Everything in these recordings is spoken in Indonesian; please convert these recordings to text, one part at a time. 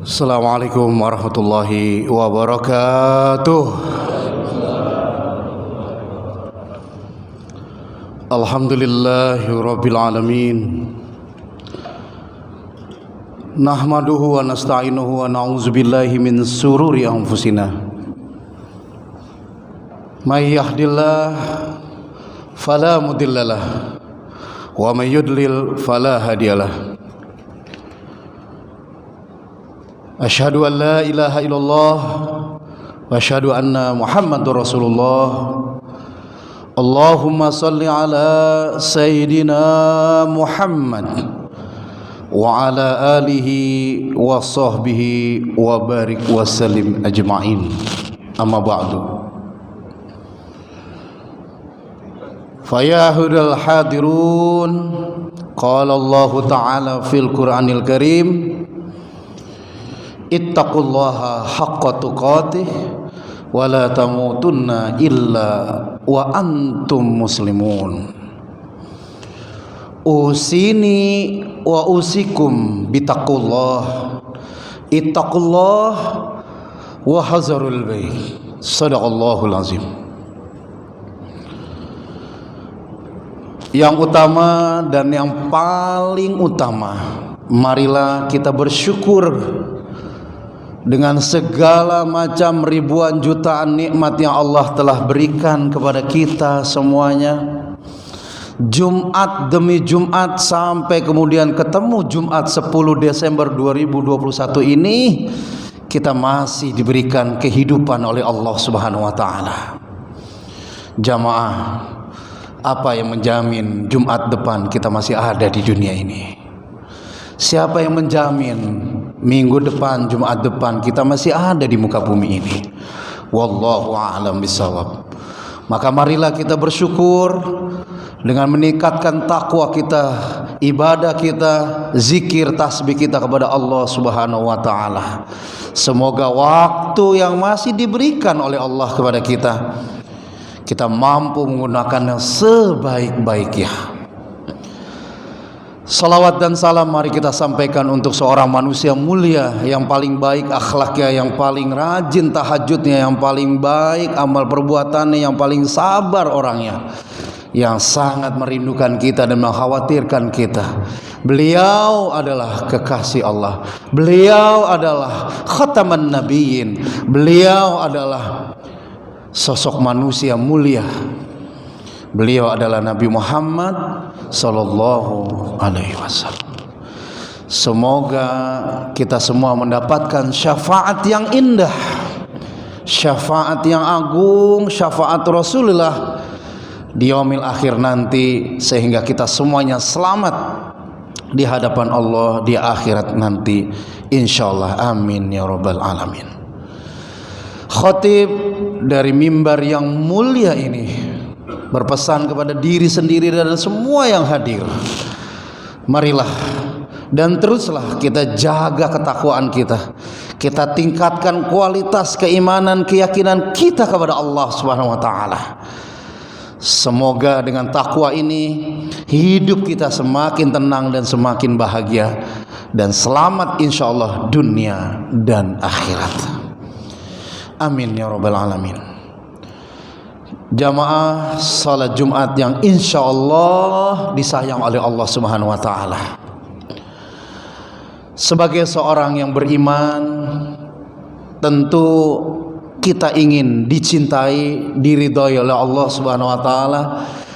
Assalamualaikum warahmatullahi wabarakatuh. Alhamdulillahi rabbil alamin. Nahmaduhu wa nasta'inuhu wa na'udzu billahi min sururi anfusina. May yahdillah fala mudhillalah wa may yudlil fala hadiyalah. Asyhadu an la ilaha illallah wa asyhadu anna Muhammadur Rasulullah. Allahumma salli ala Sayyidina Muhammad wa ala alihi wa sahbihi wa barik wa sallim ajma'in. Amma ba'du. Fayahudal hadirun, qala Allah ta'ala fil Qur'anil Karim, ittaqullaha haqqa tuqatih wa la tamutunna illa wa antum muslimun. Usini wa usikum bitaqullah, ittaqullah wa hazarul bay. Sadaqallahul azim. Yang utama dan yang paling utama, marilah kita bersyukur dengan segala macam ribuan jutaan nikmat yang Allah telah berikan kepada kita semuanya. Jumat demi Jumat sampai kemudian ketemu Jumat 10 Desember 2021 ini, kita masih diberikan kehidupan oleh Allah Subhanahu wa taala. Jamaah, apa yang menjamin Jumat depan kita masih ada di dunia ini? Siapa yang menjamin minggu depan, Jumat depan kita masih ada di muka bumi ini? Wallahu a'lam bishawab. Maka marilah kita bersyukur dengan meningkatkan takwa kita, ibadah kita, zikir, tasbih kita kepada Allah Subhanahu wa taala. Semoga waktu yang masih diberikan oleh Allah kepada kita mampu menggunakannya sebaik-baiknya. Salawat dan salam mari kita sampaikan untuk seorang manusia mulia yang paling baik akhlaknya, yang paling rajin tahajudnya, yang paling baik amal perbuatannya, yang paling sabar orangnya, yang sangat merindukan kita dan mengkhawatirkan kita. Beliau adalah kekasih Allah, beliau adalah khataman nabiyyin, beliau adalah sosok manusia mulia. Beliau adalah Nabi Muhammad sallallahu alaihi wasallam. Semoga kita semua mendapatkan syafaat yang indah, syafaat yang agung, syafaat Rasulullah di yaumil akhir nanti, sehingga kita semuanya selamat di hadapan Allah di akhirat nanti insyaallah. Amin ya rabbal alamin. Khatib dari mimbar yang mulia ini berpesan kepada diri sendiri dan semua yang hadir. Marilah dan teruslah kita jaga ketakwaan kita. Kita tingkatkan kualitas keimanan, keyakinan kita kepada Allah Subhanahu wa taala. Semoga dengan takwa ini hidup kita semakin tenang dan semakin bahagia dan selamat insyaallah dunia dan akhirat. Amin ya rabbal alamin. Jamaah salat Jumat yang insyaallah disayang oleh Allah Subhanahu wa taala. Sebagai seorang yang beriman, tentu kita ingin dicintai, diridhai oleh Allah Subhanahu wa taala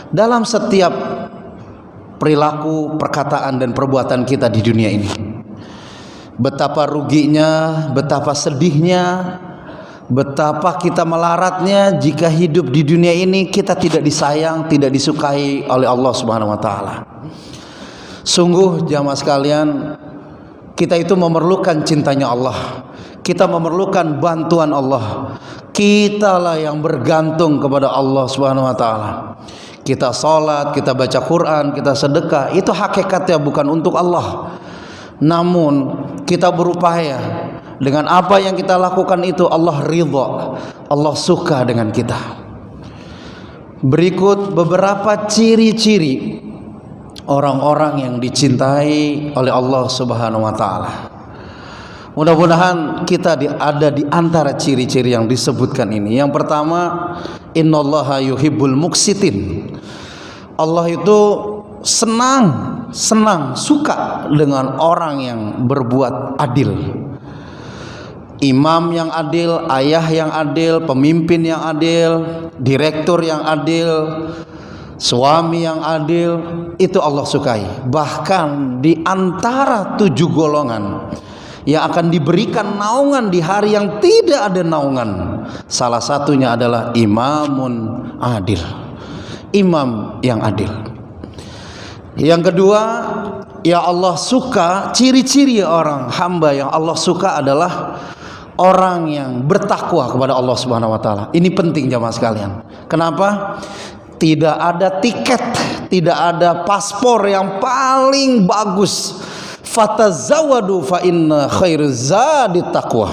dalam setiap perilaku, perkataan dan perbuatan kita di dunia ini. Betapa ruginya, betapa sedihnya, betapa kita melaratnya jika hidup di dunia ini kita tidak disayang, tidak disukai oleh Allah Subhanahu wa taala. Sungguh jamaah sekalian, kita itu memerlukan cintanya Allah. Kita memerlukan bantuan Allah. Kitalah yang bergantung kepada Allah Subhanahu wa taala. Kita salat, kita baca Quran, kita sedekah, itu hakikatnya bukan untuk Allah. Namun kita berupaya dengan apa yang kita lakukan itu Allah ridha, Allah suka dengan kita. Berikut beberapa ciri-ciri orang-orang yang dicintai oleh Allah Subhanahu wa taala. Mudah-mudahan kita ada di antara ciri-ciri yang disebutkan ini. Yang pertama, innallaha yuhibbul muqsitin. Allah itu senang, suka dengan orang yang berbuat adil. Imam yang adil, ayah yang adil, pemimpin yang adil, direktur yang adil, suami yang adil, itu Allah sukai. Bahkan di antara 7 golongan yang akan diberikan naungan di hari yang tidak ada naungan, salah satunya adalah imamun adil, imam yang adil. Yang kedua, ya Allah suka, ciri-ciri orang hamba yang Allah suka adalah orang yang bertakwa kepada Allah Subhanahu wa taala. Ini penting jamaah sekalian. Kenapa? Tidak ada tiket, tidak ada paspor yang paling bagus. Fatazawadu fa inna khairaz zadi taqwa.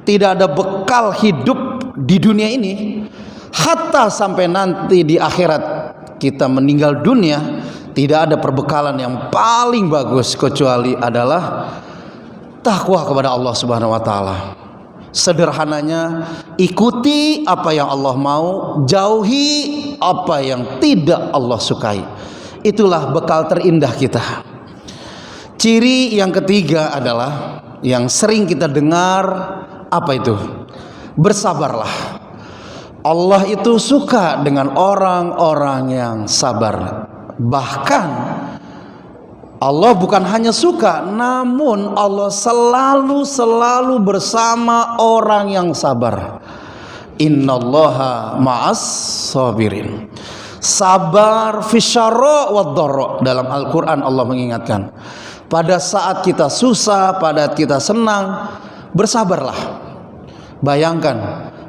Tidak ada bekal hidup di dunia ini hatta sampai nanti di akhirat kita meninggal dunia, tidak ada perbekalan yang paling bagus kecuali adalah takwa kepada Allah Subhanahu wa taala. Sederhananya, ikuti apa yang Allah mau, jauhi apa yang tidak Allah sukai. Itulah bekal terindah kita. Ciri yang ketiga adalah yang sering kita dengar, apa itu? Bersabarlah. Allah itu suka dengan orang-orang yang sabar. Bahkan Allah bukan hanya suka, namun Allah selalu bersama orang yang sabar. Innallaha ma'as sabirin. Sabar fisyarra wad-dharra. Dalam Al-Quran Allah mengingatkan, pada saat kita susah, pada saat kita senang, bersabarlah. Bayangkan,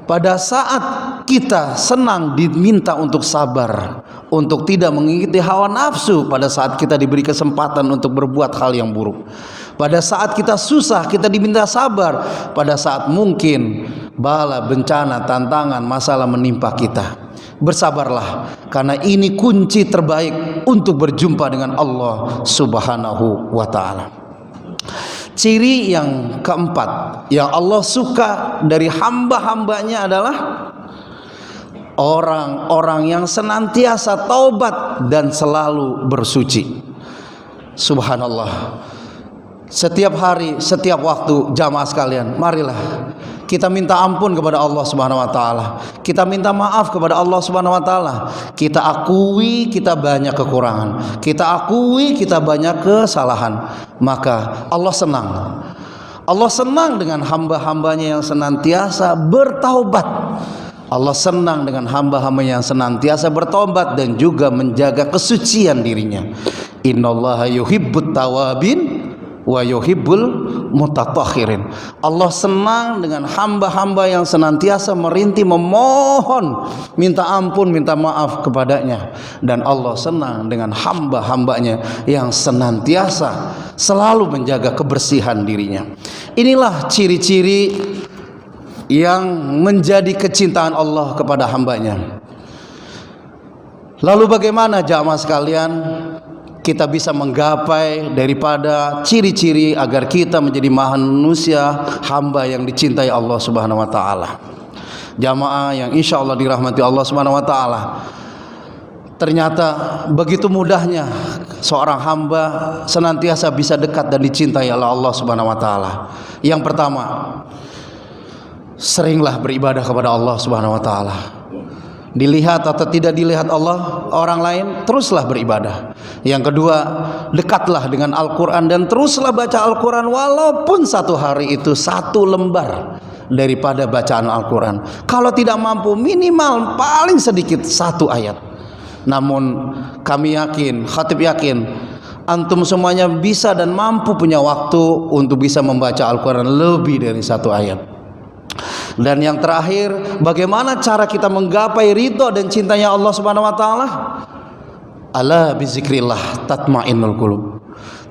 pada saat kita senang diminta untuk sabar, untuk tidak mengikuti hawa nafsu. Pada saat kita diberi kesempatan untuk berbuat hal yang buruk, pada saat kita susah kita diminta sabar. Pada saat mungkin bala, bencana, tantangan, masalah menimpa kita, bersabarlah, karena ini kunci terbaik untuk berjumpa dengan Allah Subhanahu wa ta'ala. Ciri yang keempat yang Allah suka dari hamba-hambanya adalah orang-orang yang senantiasa taubat dan selalu bersuci. Subhanallah. Setiap hari, setiap waktu, jamaah sekalian, marilah kita minta ampun kepada Allah Subhanahu wa taala. Kita minta maaf kepada Allah Subhanahu wa taala. Kita akui kita banyak kekurangan. Kita akui kita banyak kesalahan. Maka Allah senang. Allah senang dengan hamba-hambanya yang senantiasa bertaubat. Allah senang dengan hamba-hambanya yang senantiasa bertobat dan juga menjaga kesucian dirinya. Innallaha yuhibbut tawabin wa yuhibbul mutatahhirin. Allah senang dengan hamba-hamba yang senantiasa merintih memohon, minta ampun, minta maaf kepadanya. Dan Allah senang dengan hamba-hambanya yang senantiasa selalu menjaga kebersihan dirinya. Inilah ciri-ciri yang menjadi kecintaan Allah kepada hambanya. Lalu bagaimana jamaah sekalian kita bisa menggapai daripada ciri-ciri agar kita menjadi manusia hamba yang dicintai Allah Subhanahu wa taala? Jamaah yang insya Allah dirahmati Allah Subhanahu wa taala, ternyata begitu mudahnya seorang hamba senantiasa bisa dekat dan dicintai oleh Allah Subhanahu wa taala. Yang pertama, seringlah beribadah kepada Allah Subhanahu wa taala. Dilihat atau tidak dilihat Allah orang lain, teruslah beribadah. Yang kedua, dekatlah dengan Al-Quran dan teruslah baca Al-Quran, walaupun satu hari itu 1 lembar daripada bacaan Al-Quran. Kalau tidak mampu, minimal paling sedikit 1 ayat. Namun kami yakin, khatib yakin, antum semuanya bisa dan mampu punya waktu untuk bisa membaca Al-Quran lebih dari 1 ayat. Dan yang terakhir, bagaimana cara kita menggapai ridho dan cintanya Allah Subhanahu wa taala? Ala bizikrillah tatmainnul qulub.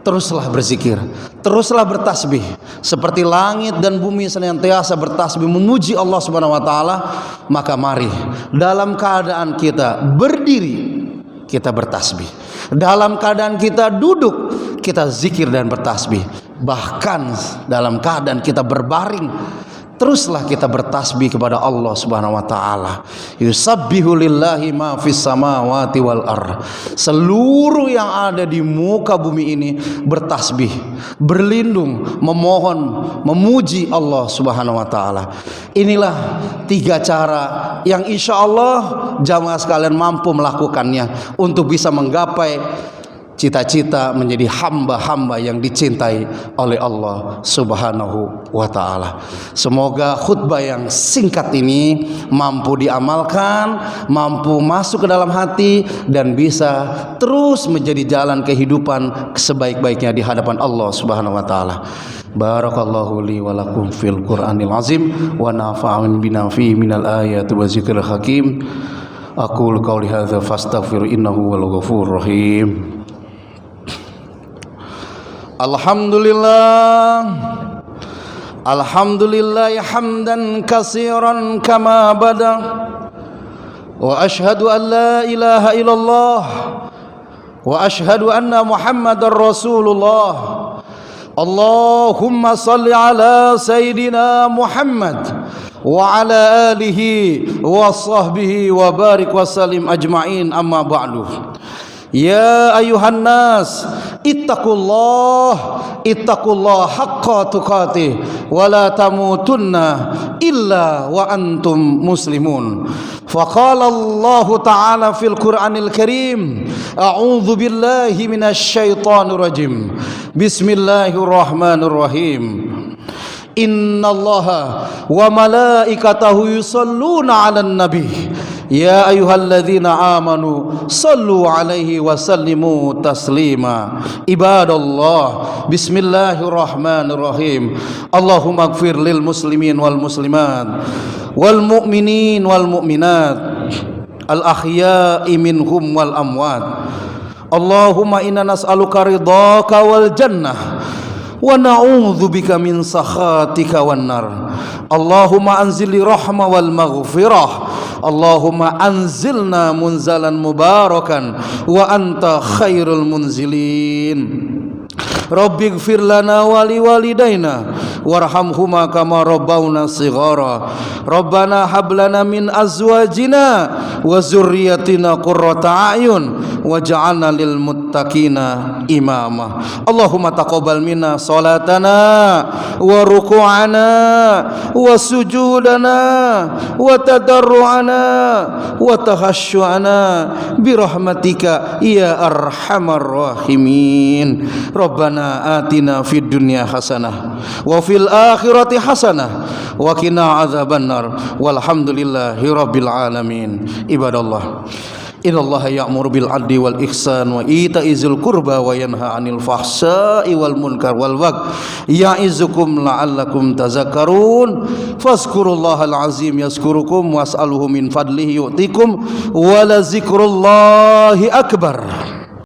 Teruslah berzikir, teruslah bertasbih, seperti langit dan bumi senantiasa bertasbih memuji Allah Subhanahu wa taala. Maka mari dalam keadaan kita berdiri kita bertasbih, dalam keadaan kita duduk kita zikir dan bertasbih. bahkan dalam keadaan kita berbaring, teruslah kita bertasbih kepada Allah Subhanahu wa taala. Yusabbihu lillahi ma fis samawati wal ar. Seluruh yang ada di muka bumi ini bertasbih, berlindung, memohon, memuji Allah Subhanahu wa taala. Inilah 3 cara yang insya Allah jamaah sekalian mampu melakukannya untuk bisa menggapai cita-cita menjadi hamba-hamba yang dicintai oleh Allah Subhanahu wa taala. Semoga khutbah yang singkat ini mampu diamalkan, mampu masuk ke dalam hati dan bisa terus menjadi jalan kehidupan sebaik-baiknya di hadapan Allah Subhanahu wa taala. Barakallahu li wa lakum fil Qur'anil azim wa nafa'ani bima fihi minal ayati wa zikril hakim. Aqulu qouli hadza fastaghfiru innahu wal ghafurur rahim. Alhamdulillah, alhamdulillah hamdan katsiran kama bada, wa ashhadu an la ilaha illallah, wa ashhadu anna Muhammadar Rasulullah. Allahumma salli ala Sayyidina Muhammad wa ala alihi wa sahbihi wa barik wa salim ajma'in, amma ba'du. Ya ayuhan nas, ittaqullah haqqa tuqatih wa la tamutunna illa wa antum muslimun. Faqala Allah ta'ala fil Qur'anil Karim, a'udzu billahi minasy syaithanir rajim. Bismillahirrahmanirrahim. Innallaha wa malaikatahu yusalluna 'alan nabi. Ya ayyuhalladzina amanu sallu alaihi wa sallimu taslima. Ibadallah, bismillahirrahmanirrahim. Allahumma ighfir lil muslimin wal muslimat wal mu'minin wal mu'minat al ahya'i minhum wal amwat. Allahumma inna nas'aluka ridhaka wal jannah wa na'udzubika min sakhatika wan nar. Allahumma anzili rahmah wal maghfirah. Allahumma anzilna munzalan mubarakan wa anta khairul munzilin. Rabbi ighfir lana wa liwalidayna warhamhuma kama rabbawna shighara. Rabbana hab lana min azwajina wa zurriyyatina qurrata a'yun waj'alna lil muttaqina imama. Allahumma taqabbal minna salatana wa ruku'ana wa sujudana wa tadarru'ana wa takhashu'ana bi rahmatika ya arhamar rahimin. Rabbana atina fid dunya hasanah wa fil akhirati hasanah wa qina adzabannar walhamdulillahi rabbil alamin. Ibadallah, innallaha ya'muru bil 'adli wal ihsan wa ita'i dzil qurba wa yanha 'anil fahsya'i wal munkar wal baghi ya'izukum la'allakum tazakkarun. Fazkurullahal azim yazkurukum was'aluhu min fadlihi yu'tikum wa la zikrullahi akbar.